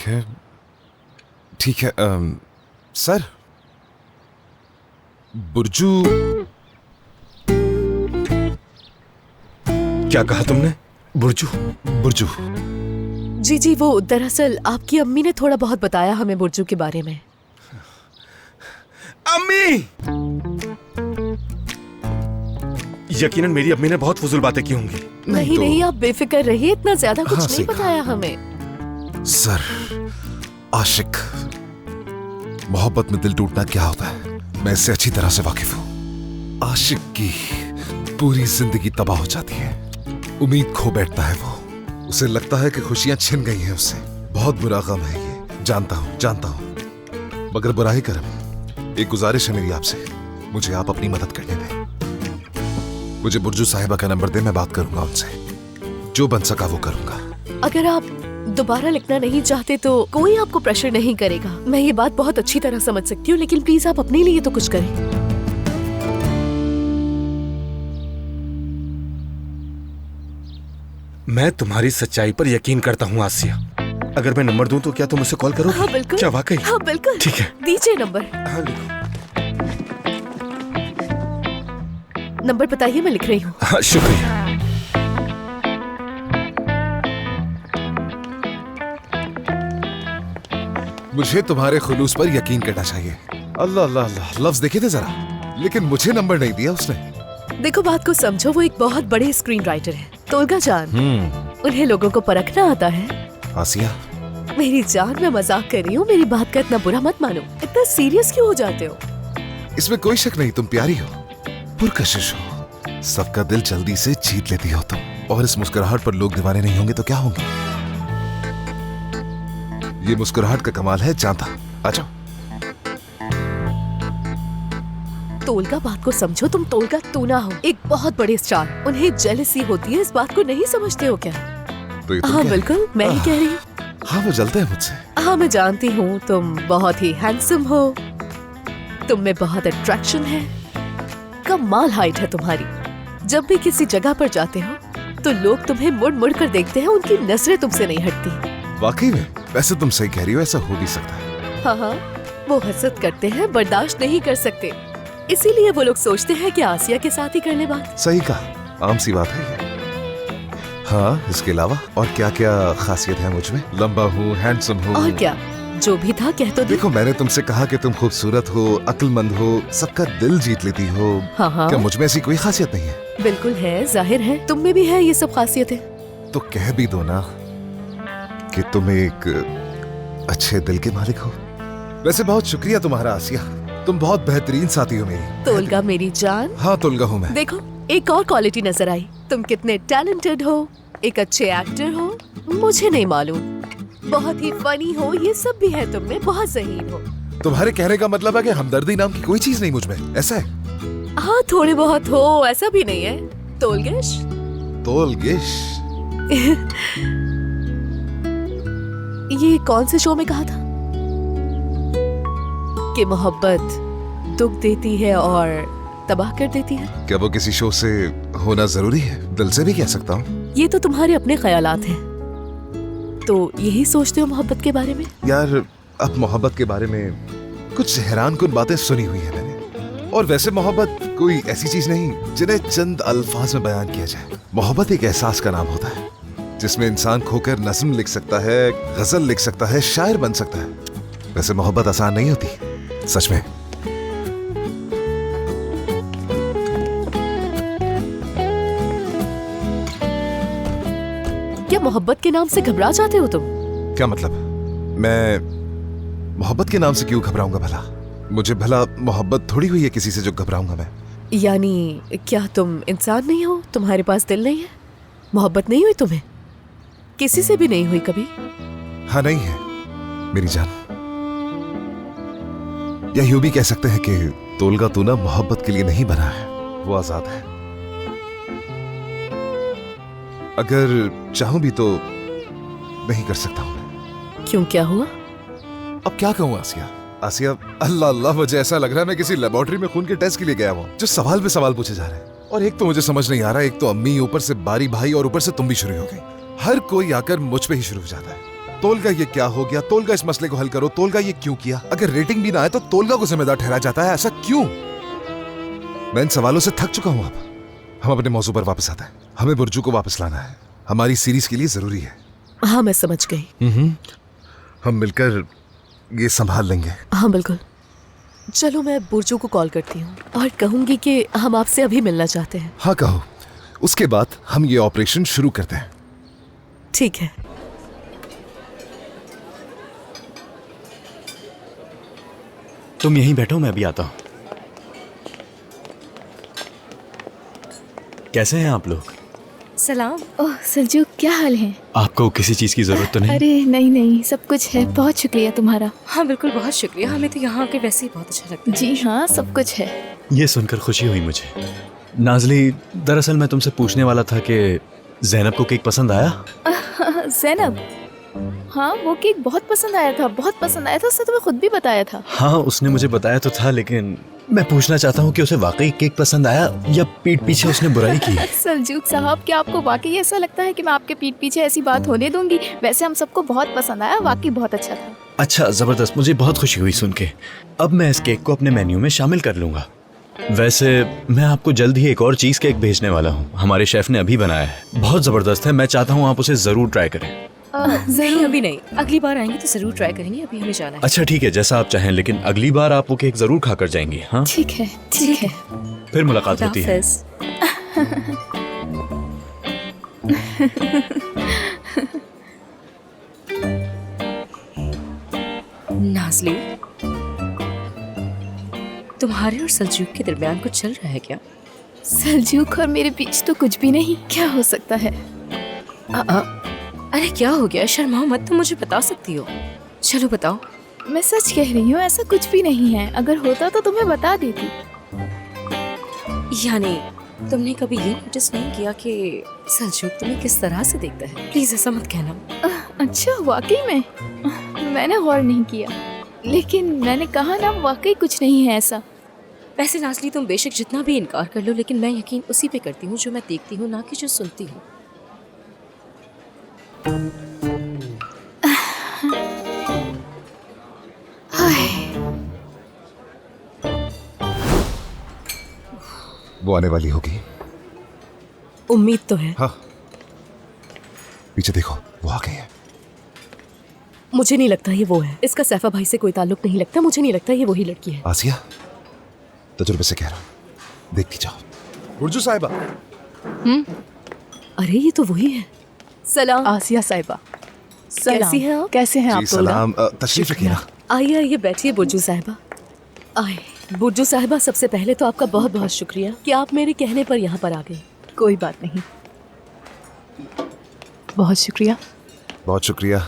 है ठीक है। सर, बुर्जू। क्या कहा तुमने? बुर्जू? बुर्जू। जी जी, वो दरअसल आपकी अम्मी ने थोड़ा बहुत बताया हमें बुर्जू के बारे में। अम्मी! यकीनन मेरी अम्मी ने बहुत फजूल बातें की होंगी। नहीं नहीं, आप बेफिक्र रहिए, इतना ज्यादा कुछ हाँ, नहीं बताया हमें। सर, आशिक, मोहब्बत में दिल टूटना क्या होता है मैं इससे अच्छी तरह से वाकिफ हूँ। आशिक की पूरी जिंदगी तबाह हो जाती है, उम्मीद खो बैठता है वो, उसे लगता है कि खुशियां छिन गई हैं उससे। बहुत बुरा गम है ये, जानता हूँ, मगर बुरा ही करम। एक गुजारिश है मेरी आपसे, मुझे आप अपनी मदद करने दें। मुझे बुर्जू साहिबा का नंबर दे, मैं बात करूंगा उनसे, जो बन सका वो करूंगा। अगर आप दोबारा लिखना नहीं चाहते तो कोई आपको प्रेशर नहीं करेगा, मैं ये बात बहुत अच्छी तरह समझ सकती हूँ, लेकिन प्लीज आप अपने लिए तो कुछ करें। मैं तुम्हारी सच्चाई पर यकीन करता हूँ आसिया। अगर मैं नंबर दूं तो क्या तुम मुझसे कॉल करोगे? हाँ बिल्कुल। क्या वाकई? हाँ बिल्कुल। ठीक है, दीजिए नंबर। हाँ लिखो। नंबर बताइए, मैं लिख रही हूँ। हाँ शुक्रिया। मुझे तुम्हारे खुलूस पर यकीन करना चाहिए। अल्लाह अल्लाह अल्लाह, लफ्ज देखे थे जरा, लेकिन मुझे नंबर नहीं दिया उसने। देखो बात को समझो, वो एक बहुत बड़े स्क्रीन राइटर है, तोलगा जान। उन्हें लोगों को परखना आता है। आसिया, मेरी जान, मैं मजाक कर रही हूँ, मेरी बात का इतना बुरा मत मानो। इतना सीरियस क्यों हो जाते हो? इसमें कोई शक नहीं, तुम प्यारी हो, पुरकशिश हो, सबका दिल जल्दी से जीत लेती हो तुम, और इस मुस्कुराहट पर लोग दीवाने नहीं होंगे तो क्या होंगे? ये मुस्कुराहट का कमाल है, जानता। आ जाओ। तोलगा, बात को समझो, तुम तोलगा तू ना हो, एक बहुत बड़े स्टार, उन्हें जेलसी होती है, इस बात को नहीं समझते हो क्या? तो ये तुम हाँ कह रही? बिल्कुल, मैं ही कह रही हूँ। हाँ, वो जलते हैं मुझसे। हाँ मैं जानती हूँ, तुम बहुत ही हैंडसम हो, तुम में बहुत अट्रैक्शन है, कमाल हाइट है तुम्हारी। जब भी किसी जगह पर जाते हो तो लोग तुम्हें मुड़ मुड़ कर देखते हैं, उनकी नजरें तुमसे नहीं हटती। वाकई में? वैसे तुम सही कह रही हो, ऐसा हो भी सकता है। हाँ हाँ, वो हसद करते हैं, बर्दाश्त नहीं कर सकते, इसीलिए वो लोग सोचते हैं कि आसिया के साथ ही कर ले बात। सही कहा, आम सी बात है ये। हाँ, इसके अलावा और क्या क्या खासियत है मुझ में? लंबा हूँ, हैंडसम हूँ। और क्या, जो भी था कह तो दे। देखो, मैंने तुमसे कहा कि तुम खूबसूरत हो, अक्लमंद हो, सबका दिल जीत लेती हो। हाँ हाँ क्या मुझ में ऐसी कोई खासियत नहीं है? बिल्कुल है, जाहिर है तुम में भी है ये सब खासियतें। तो कह भी दो ना कि तुम एक अच्छे दिल के मालिक हो। वैसे बहुत शुक्रिया तुम्हारा आसिया, तुम बहुत बेहतरीन साथी हो मेरी। तोलगा मेरी जान। हाँ, तोलगा हूँ मैं। देखो, एक और क्वालिटी नजर आई, तुम कितने टैलेंटेड हो, एक अच्छे एक्टर हो, मुझे नहीं मालूम, बहुत ही फनी हो, ये सब भी है तुम में, बहुत ज़हीन हो। तुम्हारे कहने का मतलब है कि हमदर्दी नाम की कोई चीज नहीं मुझ में, ऐसा है? हाँ थोड़े बहुत हो, ऐसा भी नहीं है। तोलगेश। तोलगेश? ये कौन से शो में कहा था कि मोहब्बत दुख देती है और तबाह कर देती है? क्या वो किसी शो से होना जरूरी है? दिल से भी कह सकता हूँ। ये तो तुम्हारे अपने ख्यालात हैं, तो यही सोचते हो मोहब्बत के बारे में? यार, अब मोहब्बत के बारे में कुछ हैरानकुन बातें सुनी हुई है मैंने, और वैसे मोहब्बत कोई ऐसी चीज नहीं जिन्हें चंद अल्फाज में बयान किया जाए। मोहब्बत एक एहसास का नाम होता है, जिसमें इंसान खोकर नज्म लिख सकता है, गजल लिख सकता है, शायर बन सकता है। वैसे मोहब्बत आसान नहीं होती, सच में। क्या मोहब्बत के नाम से घबरा जाते हो तुम? क्या मतलब? मैं मोहब्बत के नाम से क्यों घबराऊंगा भला? मुझे भला मोहब्बत थोड़ी हुई है किसी से जो घबराऊंगा मैं। यानी क्या तुम इंसान नहीं हो, तुम्हारे पास दिल नहीं है, मोहब्बत नहीं हुई तुम्हें? किसी से भी नहीं हुई कभी? हाँ, नहीं है मेरी जान। या यूं भी कह सकते हैं कि तोलगा तू ना मोहब्बत के लिए नहीं बना है, वो आजाद है। अगर चाहूं भी तो नहीं कर सकता हूं मैं। क्यों, क्या हुआ? अब क्या कहूं आसिया? आसिया, अल्लाह अल्लाह, मुझे ऐसा लग रहा है मैं किसी लेबोरेटरी में खून के टेस्ट के लिए गया हूं, जो सवाल पे सवाल पूछे जा रहे हैं। और एक तो मुझे समझ नहीं आ रहा, एक तो अम्मी, ऊपर से बारी भाई, और ऊपर से तुम भी शुरू हो गई। हर कोई आकर मुझ पे ही शुरू हो जाता है। तोलगा ये क्या हो गया, तोलगा इस मसले को हल करो, तोलगा ये क्यों किया। अगर रेटिंग भी ना आए तो तोलगा को जिम्मेदार ठहराया जाता है, ऐसा क्यों? मैं इन सवालों से थक चुका हूं। अब हम अपने मौजू पर वापस आते हैं। हमें बुर्जू को वापस लाना है, हमारी सीरीज के लिए जरूरी है। हाँ मैं समझ गई। हम मिलकर ये संभाल लेंगे। हाँ बिल्कुल। चलो मैं बुर्जू को कॉल करती हूँ और कहूंगी कि हम आपसे अभी मिलना चाहते हैं। हाँ कहो, उसके बाद हम ये ऑपरेशन शुरू करते हैं। ठीक है। तुम यहीं बैठो, मैं अभी आता हूँ। कैसे हैं आप लोग? सलाम। ओह सलजूक, क्या हाल है? आपको किसी चीज की जरूरत तो नहीं? अरे नहीं नहीं, सब कुछ है। बहुत शुक्रिया तुम्हारा। हाँ बिल्कुल, बहुत शुक्रिया। हमें तो यहाँ आके वैसे ही बहुत अच्छा लगता है। जी हाँ, सब कुछ है। ये सुनकर खुशी हुई मुझे। नाजली, दरअसल मैं तुमसे पूछने वाला था कि ज़ैनब को केक पसंद आया? ज़ैनब, हाँ वो केक बहुत पसंद आया था, बहुत पसंद आया था। उसने तुम्हें खुद भी बताया था। हाँ उसने मुझे बताया तो था, लेकिन मैं पूछना चाहता हूँ कि उसे वाकई केक पसंद आया या पीठ पीछे उसने बुराई की? सलजूक साहब, क्या आपको वाकई ऐसा लगता है कि मैं आपके पीठ पीछे ऐसी बात होने दूंगी? वैसे हम सबको बहुत पसंद आया, वाकई बहुत अच्छा था। अच्छा, जबरदस्त, मुझे बहुत खुशी हुई सुन के। अब मैं इस केक को अपने मेन्यू में शामिल कर लूंगा। वैसे मैं आपको जल्द ही एक और चीज केक भेजने वाला हूँ। हमारे शेफ ने अभी बनाया है, बहुत जबरदस्त है। मैं चाहता हूँ आप उसे जरूर ट्राई करें। नहीं अभी नहीं, अगली बार आएंगे तो जरूर ट्राई करेंगे। अभी हमें जाना है। अच्छा ठीक है, जैसा आप चाहें, लेकिन अगली बार आप वो केक जरूर खाकर जाएंगी। हाँ ठीक है, ठीक है। फिर मुलाकात होती है। नाज़ली, तुम्हारे और सलजूक के दरमियान कुछ चल रहा है क्या? सलजूक और मेरे बीच तो कुछ भी नहीं। क्या हो सकता है? अरे क्या हो गया? शर्माओ मत, तुम मुझे बता सकती हो। चलो बताओ। मैं सच कह रही हूँ, ऐसा कुछ भी नहीं है। अगर होता तो तुम्हें बता देती। यानी तुमने कभी ये नोटिस नहीं किया कि सलजूक तुम्हें किस तरह से देखता है? प्लीज ऐसा मत कहना। अच्छा, वाकई में मैंने गौर नहीं किया, लेकिन मैंने कहा ना, वाकई कुछ नहीं है ऐसा। वैसे नाज़ली, तुम बेशक जितना भी इनकार कर लो, लेकिन मैं यकीन उसी पे करती हूँ जो मैं देखती हूँ, ना कि जो सुनती हूँ। वो आने वाली होगी। उम्मीद तो है। हाँ, पीछे देखो, वो आ गई है। मुझे नहीं लगता ये वो है। इसका सैफा भाई से कोई ताल्लुक नहीं लगता। मुझे नहीं लगता ये वही लड़की है। आसिया, तजुर्बे से कह रहा हूँ, देखती जाओ। बुर्जू साहिबा। अरे ये तो वही है। सलाम आसिया साहिबा। कैसी हैं आप? कैसे हैं आप? जी सलाम, तशरीफ रखिए ना। आइए आइए, बैठिए बुर्जू साहिबा। आए बुर्जू साहिबा, सबसे पहले तो आपका बहुत बहुत शुक्रिया कि आप मेरे कहने पर यहाँ पर आ गई। कोई बात नहीं, बहुत शुक्रिया। बहुत शुक्रिया।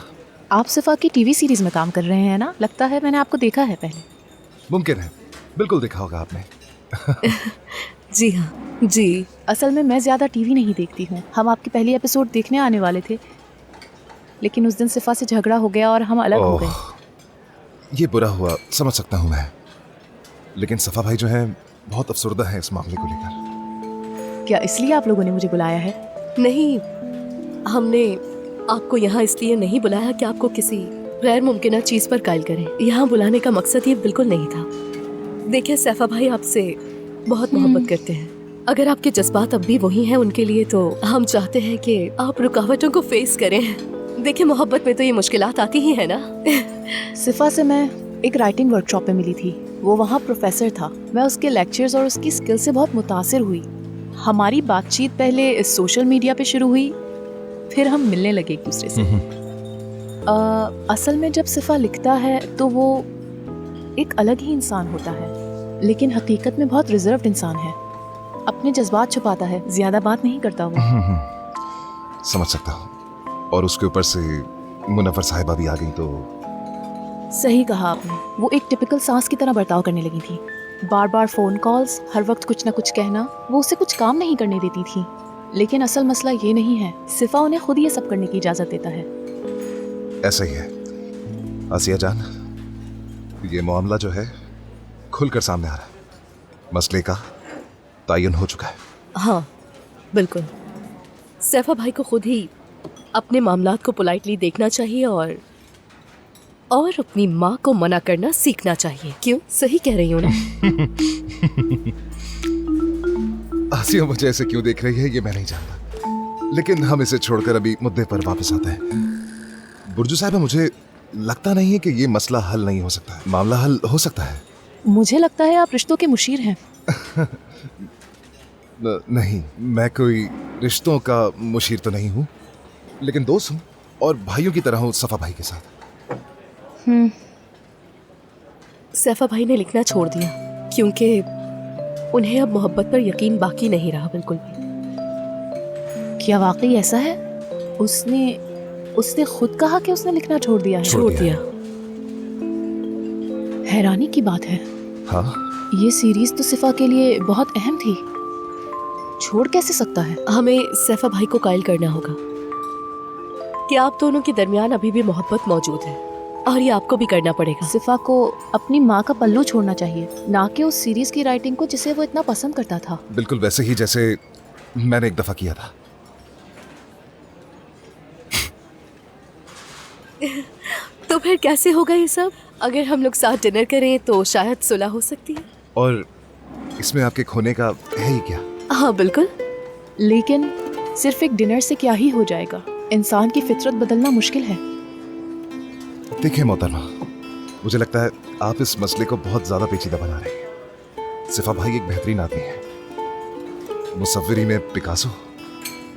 आप सिफा की टीवी सीरीज में काम कर रहे हैं ना? लगता है मैंने आपको देखा है पहले। मुमकिन है, बिल्कुल देखा होगा आपने। जी हाँ जी। असल में मैं ज़्यादा टीवी नहीं देखती हूँ। हम आपकी पहली एपिसोड देखने आने वाले थे, लेकिन उस दिन सिफा से झगड़ा हो गया और हम अलग हो गए। ये बुरा हुआ, समझ सकता हूँ मैं, लेकिन सफा भाई जो है बहुत अफसुर्दा है इस मामले को लेकर। क्या इसलिए आप लोगों ने मुझे बुलाया है? नहीं, हमने आपको यहाँ इसलिए नहीं बुलाया कि आपको किसी गैर मुमकिन चीज पर कायल करें। यहाँ बुलाने का मकसद ये बिल्कुल नहीं था। देखिए, सैफा भाई आपसे बहुत मोहब्बत करते हैं। अगर आपके जज्बात अब भी वही हैं उनके लिए, तो हम चाहते हैं कि आप रुकावटों को फेस करें। देखिए, मोहब्बत में तो ये मुश्किलात आती ही है ना। सिफा से मैं एक राइटिंग वर्कशॉप में मिली थी। वो वहाँ प्रोफेसर था। मैं उसके लेक्चर्स और उसकी स्किल से बहुत मुतासिर हुई। हमारी बातचीत पहले सोशल मीडिया पे शुरू हुई, फिर हम मिलने लगे एक दूसरे से। असल में जब सिफा लिखता है तो वो एक अलग ही इंसान होता है, लेकिन हकीकत में बहुत रिजर्व्ड इंसान है। अपने जज्बात छुपाता है, ज्यादा बात नहीं करता वो। समझ सकता हूँ। और उसके ऊपर से मुनव्वर साहिबा भी आ गई तो। सही कहा आपने। वो एक टिपिकल सास की तरह बर्ताव करने लगी थी। बार बार फोन कॉल्स, हर वक्त कुछ ना कुछ कहना। वो उसे कुछ काम नहीं करने देती थी। लेकिन असल मसला ये नहीं है, सिफा उन्हें खुद ये सब करने की इजाजत देता है। ऐसा ही है आसिया जान, ये मामला जो है खुलकर सामने आ रहा है। मसले का तायुन हो चुका है। हाँ बिल्कुल, सैफा भाई को खुद ही अपने मामलात को पोलाइटली देखना चाहिए और अपनी माँ को मना करना सीखना चाहिए। क्यों, सही कह रही हूँ ना? आसिया मुझे ऐसे क्यों देख रही है ये मैं नहीं जानता, लेकिन हम इसे छोड़कर अभी मुद्दे पर वापस आते हैं। बुर्जू साहब, मुझे लगता नहीं है कि ये मसला हल नहीं हो सकता है। मामला हल हो सकता है। मुझे लगता है आप रिश्तों के मुशीर हैं। नहीं, मैं कोई रिश्तों का मुशीर तो नहीं हूँ, लेकिन दोस्त हूँ और भाइयों की तरह हूँ सफा भाई के साथ। सैफा भाई ने लिखना छोड़ दिया क्योंकि उन्हें अब मोहब्बत पर यकीन बाकी नहीं रहा बिल्कुल भी। क्या वाकई ऐसा है? उसने खुद कहा कि उसने लिखना छोड़ दिया है। छोड़ दिया। हैरानी की बात है। हाँ, ये सीरीज तो सिफा के लिए बहुत अहम थी, छोड़ कैसे सकता है? हमें सैफा भाई को कायल करना होगा कि आप दोनों के दरमियान अभी भी मोहब्बत मौजूद है और ये आपको भी करना पड़ेगा। सिफा को अपनी माँ का पल्लू छोड़ना चाहिए, ना कि उस सीरीज की राइटिंग को जिसे वो इतना पसंद करता था। बिल्कुल वैसे ही जैसे मैंने एक दफा किया था। तो फिर कैसे होगा ये सब? अगर हम लोग साथ डिनर करें तो शायद सुलह हो सकती है। और इसमें आपके खोने का है ही क्या? हाँ बिल्कुल। लेकिन सिर्फ एक डिनर से क्या ही हो जाएगा? इंसान की फितरत बदलना मुश्किल है। देखिए मोहतरमा, मुझे लगता है आप इस मसले को बहुत ज्यादा पेचीदा बना रहे हैं। सिफा भाई एक बेहतरीन आदमी है, मुसव्विरी में पिकासो,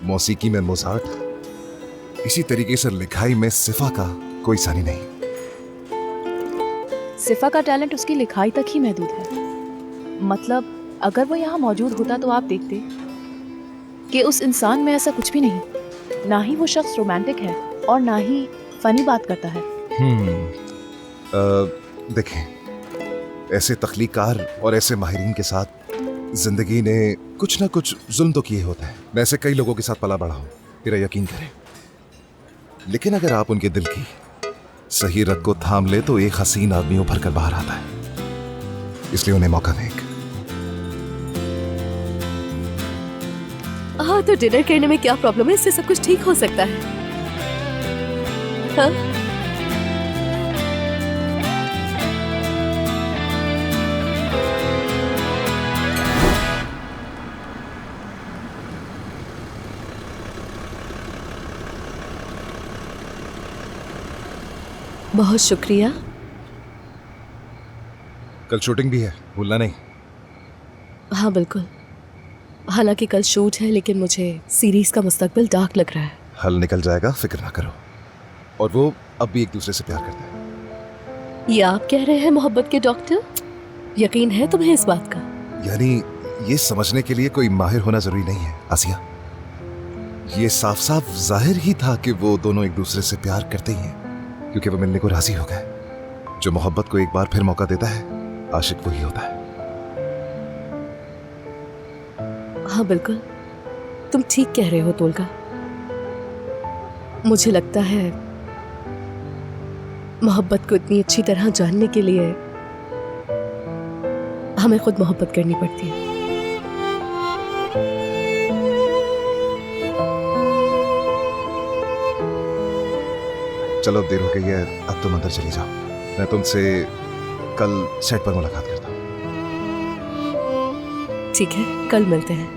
मौसीकी में मोजार्ट, इसी तरीके से लिखाई में सिफा का कोई सानी नहीं। सिफा का टैलेंट उसकी लिखाई तक ही महदूद है। मतलब अगर वो यहाँ मौजूद होता तो आप देखते कि उस इंसान में ऐसा कुछ भी नहीं। ना ही वो शख्स रोमांटिक है और ना ही फनी बात करता है। देखें, ऐसे तख्लीकार और ऐसे माहिरीन के साथ जिंदगी ने कुछ ना कुछ जुल्म तो किए होते हैं। मैं ऐसे कई लोगों के साथ पला बड़ा हूं, मेरा यकीन करें। लेकिन अगर आप उनके दिल की सही रग को थाम ले तो एक हसीन आदमी उभर कर बाहर आता है। इसलिए उन्हें मौका दें। हाँ, तो डिनर करने में क्या प्रॉब्लम है? इससे सब कुछ ठीक हो सकता है। हाँ? बहुत शुक्रिया। कल शूटिंग भी है, भूलना नहीं। हाँ बिल्कुल। हालांकि कल शूट है, लेकिन मुझे सीरीज का मुस्तकबिल डार्क लग रहा है। हल निकल जाएगा, फिक्र ना करो। और वो अब भी एक दूसरे से प्यार करते हैं। ये आप कह रहे हैं मोहब्बत के डॉक्टर? यकीन है तुम्हें इस बात का? यानी ये समझने के लिए कोई माहिर होना जरूरी नहीं है आसिया। ये साफ साफ जाहिर ही था कि वो दोनों एक दूसरे से प्यार करते ही हैं, क्योंकि वो मिलने को राजी हो गए। जो मोहब्बत को एक बार फिर मौका देता है, आशिक वही होता है। हाँ बिल्कुल, तुम ठीक कह रहे हो तोलगा। मुझे लगता है मोहब्बत को इतनी अच्छी तरह जानने के लिए हमें खुद मोहब्बत करनी पड़ती है। चलो, अब देर हो गई है, अब तुम अंदर चली जाओ। मैं तुमसे कल सेट पर मुलाकात करता हूँ। ठीक है, कल मिलते हैं।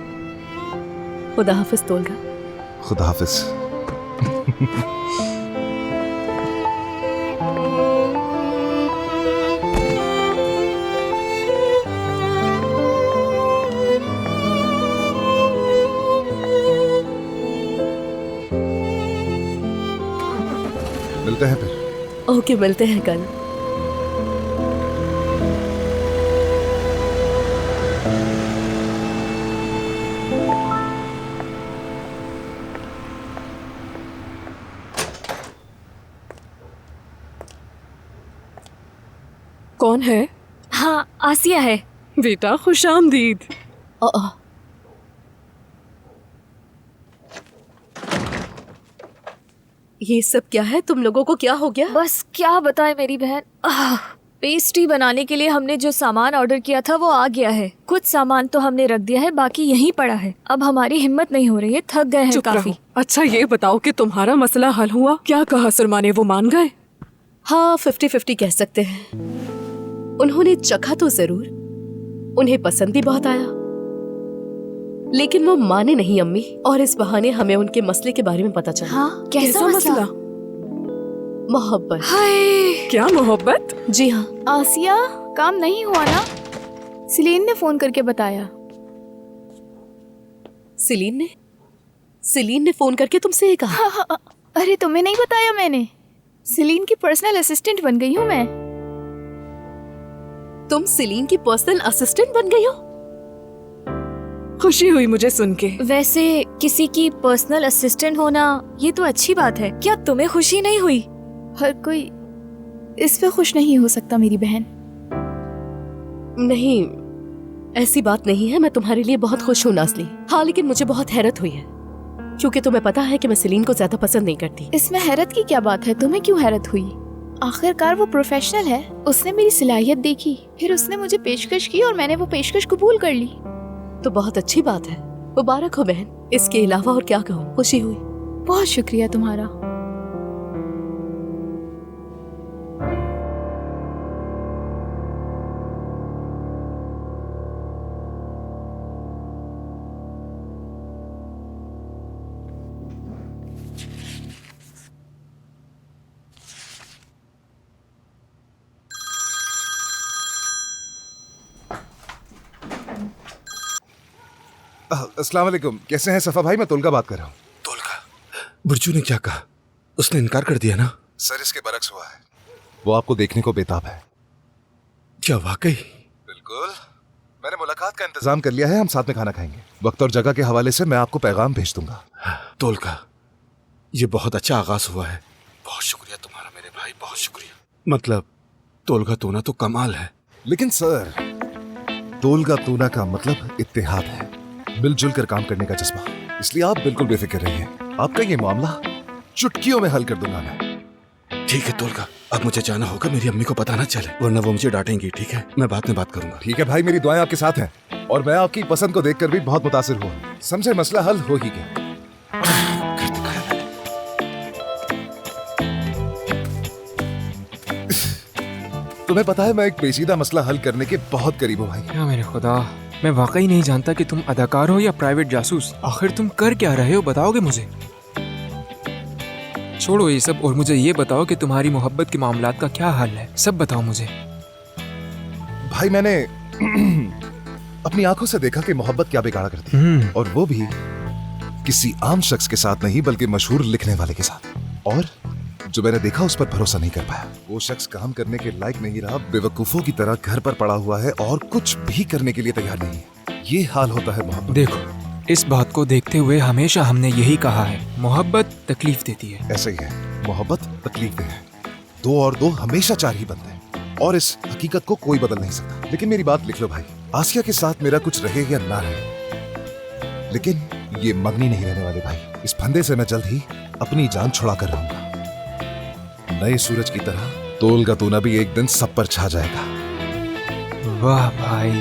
खुदा हाफिज तोलगा। खुदा हाफिज। मिलते हैं फिर। ओके, मिलते हैं कल। कौन है? हाँ, आसिया है। बेटा खुशामदीद। ये सब क्या है? तुम लोगों को क्या हो गया? बस क्या बताए मेरी बहन। पेस्ट्री बनाने के लिए हमने जो सामान ऑर्डर किया था वो आ गया है। कुछ सामान तो हमने रख दिया है, बाकी यहीं पड़ा है। अब हमारी हिम्मत नहीं हो रही है, थक गए हैं चुप काफी। रहो। अच्छा ये बताओ कि तुम्हारा मसला हल हुआ? क्या कहा सरमा ने, वो मान गए? हाँ, 50-50 कह सकते हैं। उन्होंने चखा तो जरूर, उन्हें पसंद भी बहुत आया, लेकिन वो माने नहीं अम्मी। और इस बहाने हमें उनके मसले के बारे में पता चला। हाँ, कैसा मसला? मोहब्बत। हाय, क्या मोहब्बत? जी हाँ। आसिया, काम नहीं हुआ ना? सिलीन ने फोन करके बताया। सिलीन ने फोन करके तुमसे ये कहा? हाँ, अरे तुम्हें नहीं बताया मैंने? सिलीन की पर्सनल असिस्टेंट बन गई हूँ मैं। तुम सिलीन की पर्सनल असिस्टेंट बन गई हो? खुशी हुई मुझे सुन के। वैसे किसी की पर्सनल असिस्टेंट होना ये तो अच्छी बात है। क्या तुम्हें खुशी नहीं हुई? हर कोई इस पे खुश नहीं हो सकता मेरी बहन। नहीं, ऐसी बात नहीं है। मैं तुम्हारे लिए बहुत खुश हूँ नाज़ली। हाँ, लेकिन मुझे बहुत हैरत हुई है, क्योंकि तुम्हें पता है कि मैं सिलीन को ज्यादा पसंद नहीं करती। इसमें हैरत की क्या बात है? तुम्हें क्यों हैरत हुई? आखिरकार वो प्रोफेशनल है। उसने मेरी सलाहियत देखी, फिर उसने मुझे पेशकश की और मैंने वो पेशकश कबूल कर ली। तो बहुत अच्छी बात है, मुबारक हो बहन। इसके अलावा और क्या कहूँ, खुशी हुई। बहुत शुक्रिया तुम्हारा। अस्सलाम वालेकुम, कैसे हैं सफा भाई? मैं तोलका बात कर रहा हूँ। तोलका? बुर्जू ने क्या कहा? उसने इनकार कर दिया ना? सर, इसके बरक्स हुआ है। वो आपको देखने को बेताब है। क्या वाकई? बिल्कुल। मैंने मुलाकात का इंतजाम कर लिया है, हम साथ में खाना खाएंगे। वक्त और जगह के हवाले से मैं आपको पैगाम भेज दूंगा। तोलका, ये बहुत अच्छा आगाज हुआ है। बहुत शुक्रिया तुम्हारा मेरे भाई, बहुत शुक्रिया। मतलब तोलका तूना तो कमाल है। लेकिन सर, तोलगा तूना का मतलब इत्तेहाद है, मिलजुल कर काम करने का जज्बा। इसलिए आप बिल्कुल बेफिक्र रहिए, आपका ये मामला चुटकियों में हल कर दूंगा मैं। ठीक है तोलका, अब मुझे जाना होगा। मेरी अम्मी को पता ना चले, वरना वो मुझे डांटेंगी। ठीक है, मैं बाद में बात करूंगा। ठीक है भाई, मेरी दुआएं आपके साथ हैं और मैं आपकी पसंद को देखकर भी बहुत मुतासिर हुआ। समझे, मसला हल हो ही गया। तुम्हें पता है, मैं एक पेचीदा मसला हल करने के बहुत करीब हूँ भाई। या मेरे खुदा, मैं वाकई नहीं जानता कि तुम अदाकार हो या प्राइवेट जासूस। आखिर तुम कर क्या रहे हो, बताओगे मुझे? छोड़ो ये सब और मुझे ये बताओ कि तुम्हारी मोहब्बत के मामलात का क्या हाल है। सब बताओ मुझे। भाई, मैंने अपनी आंखों से देखा कि मोहब्बत क्या बिगाड़ा करती है, और वो भी किसी आम शख्स के साथ नहीं, बल्कि मशहूर लिखने वाले के साथ। और जो मैंने देखा उस पर भरोसा नहीं कर पाया। वो शख्स काम करने के लायक नहीं रहा, बेवकूफों की तरह घर पर पड़ा हुआ है और कुछ भी करने के लिए तैयार नहीं है। ये हाल होता है मोहब्बत। देखो, इस बात को देखते हुए हमेशा हमने यही कहा है, मोहब्बत तकलीफ देती है। ऐसा ही है, मोहब्बत तकलीफ दे है। 2 और 2 हमेशा 4 ही बनते हैं, और इस हकीकत को कोई बदल नहीं सकता। लेकिन मेरी बात लिख लो भाई, आसिया के साथ मेरा कुछ रहे या ना रहे, लेकिन ये मगनी नहीं रहने वाले भाई। इस फंदे से मैं जल्द ही अपनी जान छुड़ा कर रहूंगा। नए सूरज की तरह तोलगा तूना भी एक दिन सब पर छा जाएगा। वाह भाई,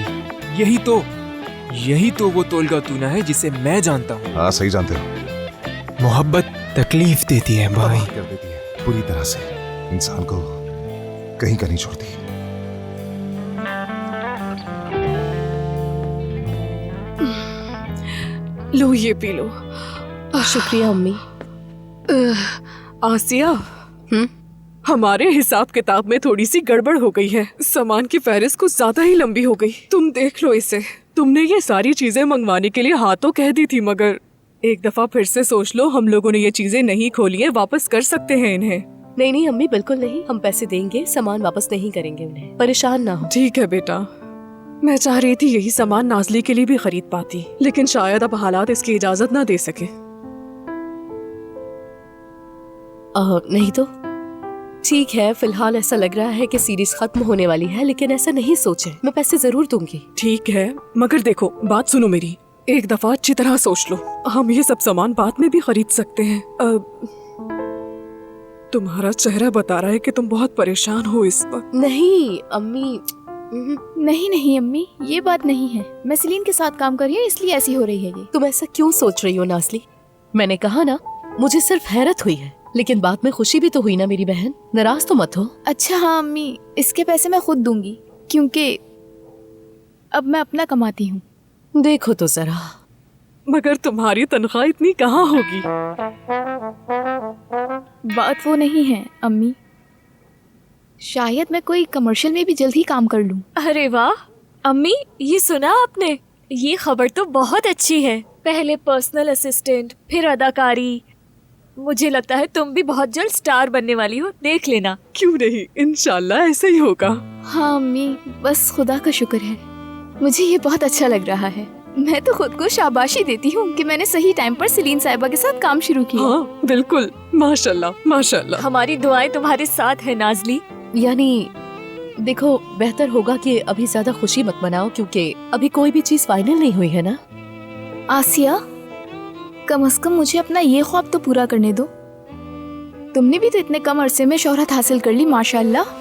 यही तो वो तोलगा तूना है जिसे मैं जानता हूँ। हाँ, सही जानते हो। मोहब्बत तकलीफ देती है भाई, तबाह कर देती है पूरी तरह से, इंसान को कहीं का नहीं छोड़ती। लो ये पी लो। शुक्रिया अम्मी। आसिया, हमारे हिसाब किताब में थोड़ी सी गड़बड़ हो गई है। सामान की फहरिस्त कुछ ज्यादा ही लंबी हो गई। तुम देख लो इसे। तुमने ये सारी चीजें मंगवाने के लिए हाँ तो कह दी थी, मगर एक दफा फिर से सोच लो। हम लोगों ने ये चीजें नहीं खोली है, वापस कर सकते हैं इन्हें। नहीं अम्मी, बिल्कुल नहीं। हम पैसे देंगे, सामान वापस नहीं करेंगे उन्हें, परेशान ना हो। ठीक है बेटा, मैं चाह रही थी यही सामान नाज़ली के लिए भी खरीद पाती, लेकिन शायद अब हालात इसकी इजाजत ना दे सके। नहीं तो ठीक है, फिलहाल ऐसा लग रहा है कि सीरीज खत्म होने वाली है, लेकिन ऐसा नहीं सोचे। मैं पैसे जरूर दूंगी। ठीक है, मगर देखो, बात सुनो मेरी। एक दफा अच्छी तरह सोच लो। हम ये सब सामान बाद में भी खरीद सकते हैं। तुम्हारा चेहरा बता रहा है कि तुम बहुत परेशान हो इस वक्त। नहीं अम्मी, नहीं नहीं अम्मी, ये बात नहीं है। मैं सेलिन के साथ काम कर रही हूँ इसलिए ऐसी हो रही है ये। तुम ऐसा क्यों सोच रही हो नाज़ली? मैंने कहा ना, मुझे सिर्फ हैरत हुई है, लेकिन बाद में खुशी भी तो हुई ना मेरी बहन। नाराज तो मत हो। अच्छा हाँ अम्मी, इसके पैसे मैं खुद दूंगी क्योंकि अब मैं अपना कमाती हूँ। देखो तो जरा, मगर तुम्हारी तनख्वाह इतनी कहाँ होगी? बात वो नहीं है अम्मी, शायद मैं कोई कमर्शियल में भी जल्द ही काम कर लूँ। अरे वाह अम्मी, ये सुना आपने? ये खबर तो बहुत अच्छी है। पहले पर्सनल असिस्टेंट, फिर अदाकारी। मुझे लगता है तुम भी बहुत जल्द स्टार बनने वाली हो, देख लेना। क्यों नहीं, इंशाल्लाह ऐसे ही होगा। हाँ अम्मी, बस खुदा का शुक्र है, मुझे ये बहुत अच्छा लग रहा है। मैं तो खुद को शाबाशी देती हूँ कि मैंने सही टाइम पर सेलिन साहिबा के साथ काम शुरू किया। हाँ बिल्कुल, माशाल्लाह माशाल्लाह। हमारी दुआएं तुम्हारे साथ है नाज़ली। यानी देखो, बेहतर होगा कि अभी ज्यादा खुशी मत मनाओ, क्योंकि अभी कोई भी चीज फाइनल नहीं हुई है ना। आसिया, कम से कम मुझे अपना ये ख्वाब तो पूरा करने दो। तुमने भी तो इतने कम अरसे में शोहरत हासिल कर ली, माशाल्लाह।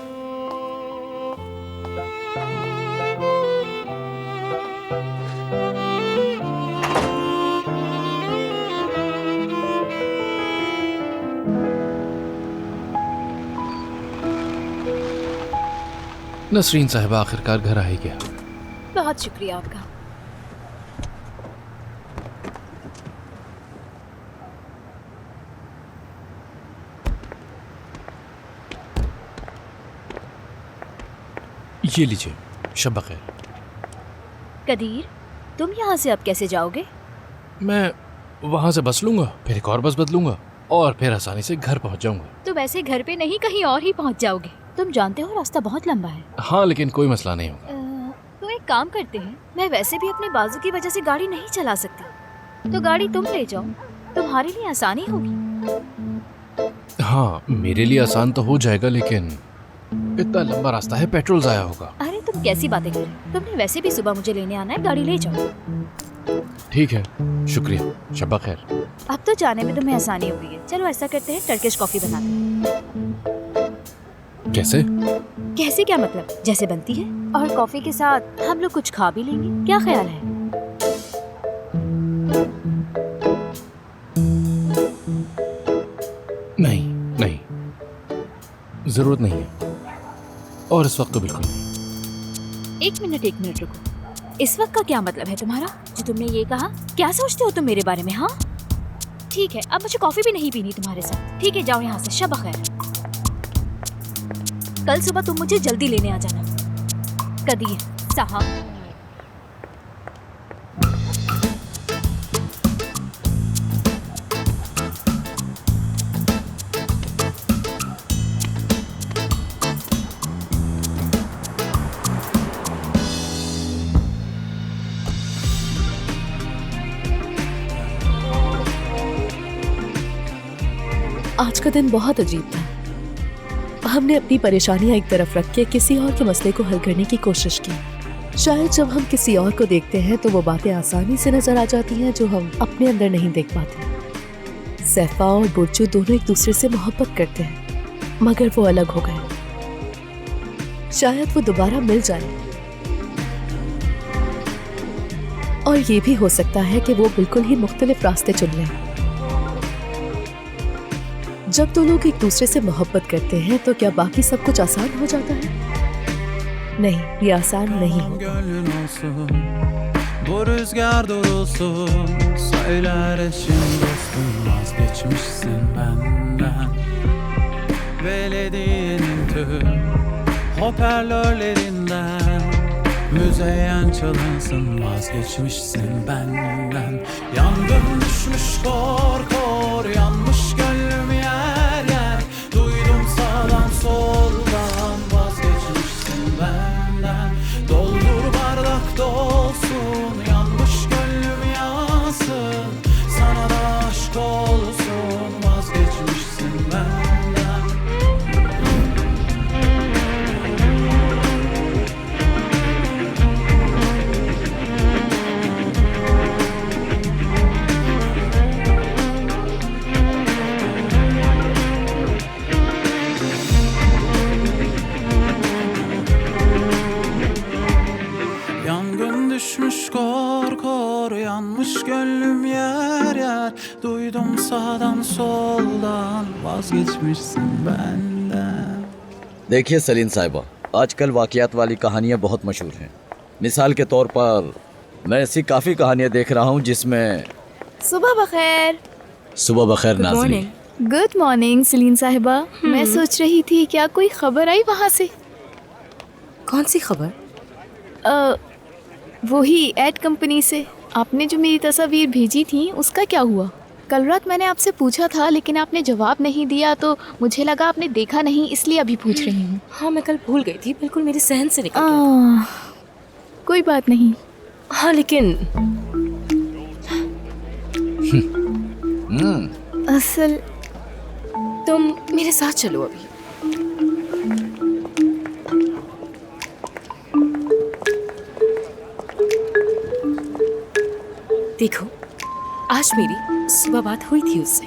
नसरीन साहिबा आखिरकार घर आ ही गया। बहुत शुक्रिया आपका। ये लीजिए, शब बखैर। कदीर, तुम यहाँ से अब कैसे जाओगे? मैं वहाँ से बस लूंगा, फिर एक और बस बदलूंगा और फिर आसानी से घर पहुँच जाऊंगा। तो वैसे घर पे नहीं, कहीं और ही पहुँच जाओगे। तुम जानते हो रास्ता बहुत लंबा है। हाँ, लेकिन कोई मसला नहीं होगा। तो एक काम करते हैं, मैं वैसे भी अपने बाजू की वजह से गाड़ी नहीं चला सकती, तो गाड़ी तुम ले जाओ, तुम्हारे लिए आसानी होगी। हाँ, मेरे लिए आसान तो हो जाएगा, लेकिन इतना लंबा रास्ता है, पेट्रोल जाया होगा। अरे तुम कैसी बातें कर रहे हो? तुमने वैसे भी सुबह मुझे लेने आना है, गाड़ी ले जाओ। ठीक है, शुक्रिया, शब बखैर। अब तो जाने में तुम्हें आसानी हो गई है। चलो ऐसा करते हैं, टर्किश कॉफी बनाते हैं। कैसे? कैसे क्या मतलब? जैसे बनती है, और कॉफी के साथ हम लोग कुछ खा भी लेंगे। क्या ख्याल है? नहीं नहीं, जरूरत नहीं है, और इस वक्त तो बिल्कुल नहीं। एक मिनट रुको। इस वक्त का क्या मतलब है तुम्हारा, जो तुमने ये कहा? क्या सोचते हो तुम मेरे बारे में? हाँ ठीक है, अब मुझे कॉफी भी नहीं पीनी तुम्हारे साथ। ठीक है, जाओ यहाँ से। शब खैर। कल सुबह तुम मुझे जल्दी लेने आ जाना। कदीर साहब। आज का दिन बहुत अजीब था। हमने अपनी परेशानियां एक तरफ रख के किसी और के मसले को हल करने की कोशिश की। शायद जब हम किसी और को देखते हैं तो वो बातें आसानी से नजर आ जाती हैं जो हम अपने अंदर नहीं देख पाते। सैफा और बुर्जू दोनों एक दूसरे से मोहब्बत करते हैं, मगर वो अलग हो गए। शायद वो दोबारा मिल जाए, और ये भी हो सकता है कि वो बिल्कुल ही मुख्तलिफ रास्ते चुन लें। जब दो लोग एक दूसरे से मोहब्बत करते हैं तो क्या बाकी सब कुछ आसान हो जाता है? नहीं, ये आसान नहीं होगा। Bu rüzgar durulsun, söyler eşim dostum, vazgeçmişsin benden. Belediyenin tüm hoparlörlerinden müzeyyen çalınsın, vazgeçmişsin benden. Yangın düşmüş kor kor, yanmış gönlüm yer yer. Duydum sağdan soldan, vazgeçmişsin benden. Doldur bardak dolsun, yanmış gönlüm yansın. Sana da aşk olsun, vazgeçmişsin benden. kor kor yanmış gönlüm yer yer Duydum sağdan soldan vazgeçmişsin benden देखिए सलीन साहिबा, आजकल वाकयात वाली कहानियाँ बहुत मशहूर हैं। मिसाल के तौर पर मैं ऐसी काफ़ी कहानियाँ देख रहा हूँ जिसमें सुबह बखैर। सुबह बखैर नाज़रीन। गुड मॉर्निंग सलीन साहिबा। मैं सोच रही थी क्या कोई खबर आई वहाँ से? कौन सी खबर? वही एड कंपनी से। आपने जो मेरी तस्वीर भेजी थी उसका क्या हुआ? कल रात मैंने आपसे पूछा था लेकिन आपने जवाब नहीं दिया तो मुझे लगा आपने देखा नहीं, इसलिए अभी पूछ रही हूँ। हाँ, मैं कल भूल गई थी, बिल्कुल मेरे सहन से निकल गया। कोई बात नहीं। हाँ लेकिन असल तुम मेरे साथ चलो अभी। देखो, आज मेरी सुबह बात हुई थी उससे।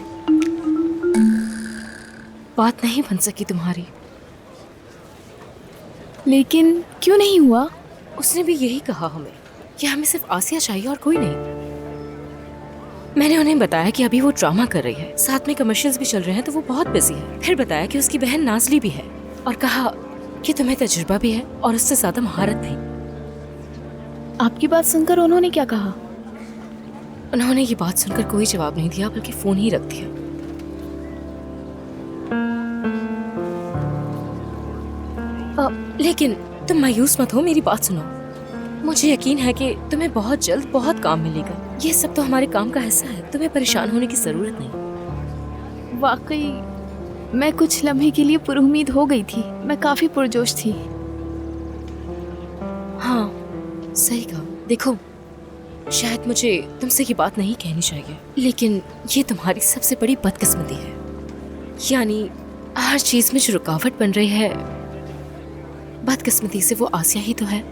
बात नहीं बन सकी तुम्हारी। लेकिन क्यों नहीं हुआ? उसने भी यही कहा हमें कि हमें सिर्फ आसिया चाहिए और कोई नहीं। मैंने उन्हें बताया कि अभी वो ड्रामा कर रही है, साथ में कमर्शियल्स भी चल रहे हैं तो वो बहुत बिजी है। फिर बताया कि उसकी बहन नाजली भी है और कहा कि तुम्हें तजुर्बा भी है और उससे ज्यादा महारत भी। आपकी बात सुनकर उन्होंने क्या कहा? उन्होंने ये बात सुनकर कोई जवाब नहीं दिया बल्कि फोन ही रख दिया। लेकिन तुम मायूस मत हो, मेरी बात सुनो। मुझे यकीन है कि तुम्हें बहुत जल्द बहुत काम मिलेगा। ये सब तो हमारे काम का हिस्सा है, तुम्हें परेशान होने की जरूरत नहीं। वाकई मैं कुछ लम्हे के लिए पुरुउम्मीद हो गई थी। मैं काफी पुरजोश थी। हाँ सही कहा। देखो, शायद मुझे तुमसे ये बात नहीं कहनी चाहिए लेकिन ये तुम्हारी सबसे बड़ी बदकिस्मती है। यानी हर चीज में जो रुकावट बन रही है, बदकिस्मती से वो आसिया ही तो है।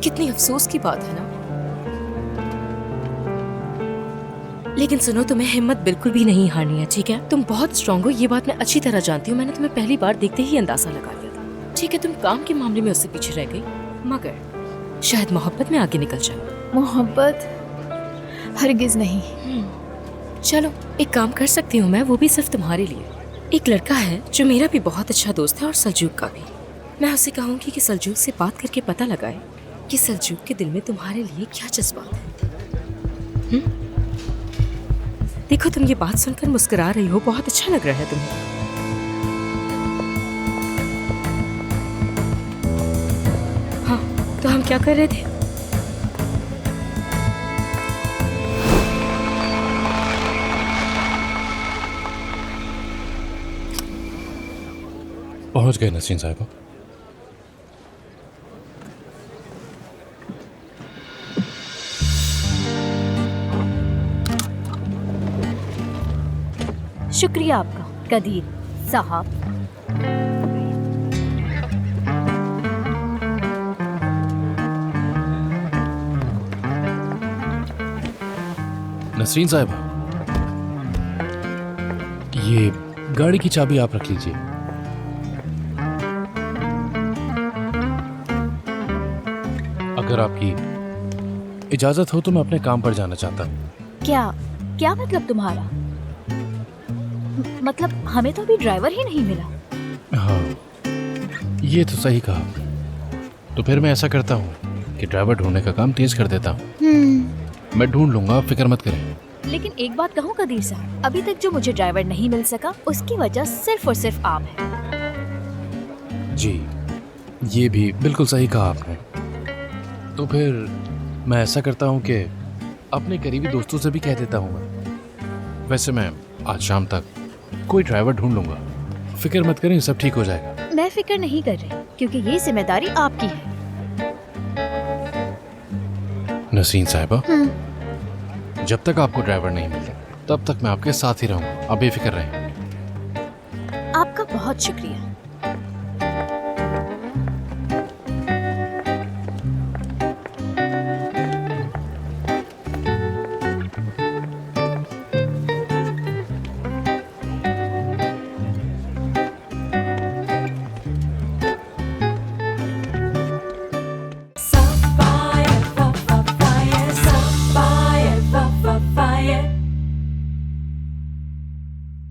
कितनी अफसोस की बात है ना। लेकिन सुनो, तुम्हें हिम्मत बिल्कुल भी नहीं हारनी है, ठीक है? तुम बहुत स्ट्रांग हो, ये बात मैं अच्छी तरह जानती हूँ। मैंने तुम्हें पहली बार देखते ही अंदाजा लगा लिया था। ठीक है, तुम काम के मामले में उससे पीछे रह गई, मगर शायद मोहब्बत में आगे निकल जाओ। मोहब्बत? हरगिज नहीं। चलो एक काम कर सकती हूँ मैं, वो भी सिर्फ तुम्हारे लिए। एक लड़का है जो मेरा भी बहुत अच्छा दोस्त है और सलजूक का भी। मैं उसे कहूँगी कि सलजूक से बात करके पता लगाए कि सलजूक के दिल में तुम्हारे लिए क्या जज्बात है। देखो, तुम ये बात सुनकर मुस्कुरा रही हो, बहुत अच्छा लग रहा है तुम्हें। हाँ, तो हम क्या कर रहे थे? पहुंच गए नसीन साहिबा। शुक्रिया आपका कदीर साहब। नसरीन साहिबा, ये गाड़ी की चाबी आप रख लीजिए। अगर आपकी इजाजत हो तो मैं अपने काम पर जाना चाहता हूँ। क्या क्या मतलब तुम्हारा? मतलब हमें तो अभी ड्राइवर ही नहीं मिला। हाँ, ये तो सही कहा। तो फिर मैं ऐसा करता हूँ कि ड्राइवर ढूंढने का काम तेज कर देता हूँ। मैं ढूंढ लूंगा, आप फिक्र मत करें। लेकिन एक बात कहूँ कदीर साहब, अभी तक जो मुझे ड्राइवर नहीं मिल सका उसकी वजह सिर्फ और सिर्फ आप हैं। जी, ये भी बिल्कुल सही कहा आपने। तो फिर मैं ऐसा करता हूँ कि अपने करीबी दोस्तों से भी कह देता हूँ। वैसे मैं आज शाम तक कोई ड्राइवर ढूंढ लूंगा, फिक्र मत करें, सब ठीक हो जाएगा। मैं फिक्र नहीं कर रही क्योंकि ये जिम्मेदारी आपकी है। नसीन साहिबा, जब तक आपको ड्राइवर नहीं मिलता तब तक मैं आपके साथ ही रहूंगा, आप बेफिक्र रहें। आपका बहुत शुक्रिया।